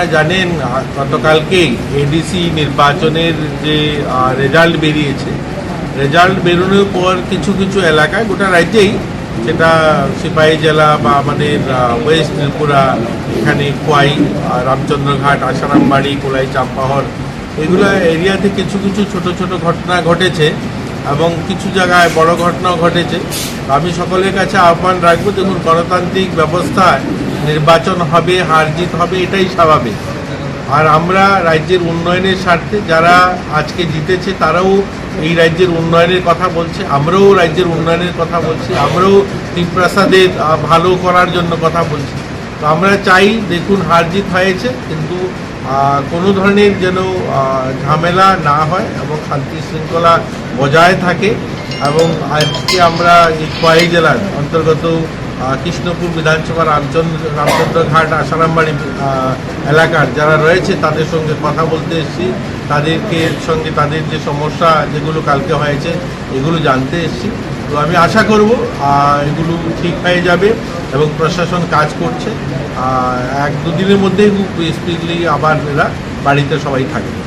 আপনারা জানেন গতকালকেই এডিসি নির্বাচনের যে রেজাল্ট বেরিয়েছে, রেজাল্ট বেরোনোর পর কিছু কিছু এলাকায় গোটা রাজ্যেই, সেটা সিপাহী জেলা বা আমাদের ওয়েস্ট ত্রিপুরা, এখানে খোয়াই, রামচন্দ্রঘাট, আসারামবাড়ি, কোলাই, চাম্পাহর, এগুলো এরিয়াতে কিছু কিছু ছোট ছোট ঘটনা ঘটেছে এবং কিছু জায়গায় বড় ঘটনাও ঘটেছে। আমি সকলের কাছে আহ্বান রাখবো, দেখুন গণতান্ত্রিক ব্যবস্থায় নির্বাচন হবে, হার জিত হবে, এটাই স্বাভাবিক। আর আমরা রাজ্যের উন্নয়নের স্বার্থে, যারা আজকে জিতেছে তারাও এই রাজ্যের উন্নয়নের কথা বলছে, আমরাও রাজ্যের উন্নয়নের কথা বলছি, আমরাও ত্রিপ্রাসাদের ভালো করার জন্য কথা বলছি। তো আমরা চাই, দেখুন হার জিত হয়েছে, কিন্তু কোনো ধরনের যেন ঝামেলা না হয় এবং শান্তি শৃঙ্খলা বজায় থাকে। এবং আজকে আমরা এই খোয়াই জেলার অন্তর্গত কৃষ্ণপুর বিধানসভা, রামচন্দ্রঘাট, আসারামবাড়ি এলাকার যারা রয়েছে তাদের সঙ্গে কথা বলতে এসেছি, তাদেরকে সঙ্গে তাদের যে সমস্যা যেগুলো কালকে হয়েছে এগুলো জানতে এসেছি। তো আমি আশা করব এগুলো ঠিক হয়ে যাবে এবং প্রশাসন কাজ করছে। 1-2 দিনের মধ্যেই খুব স্পিডলি আবার এরা বাড়িতে সবাই থাকবে।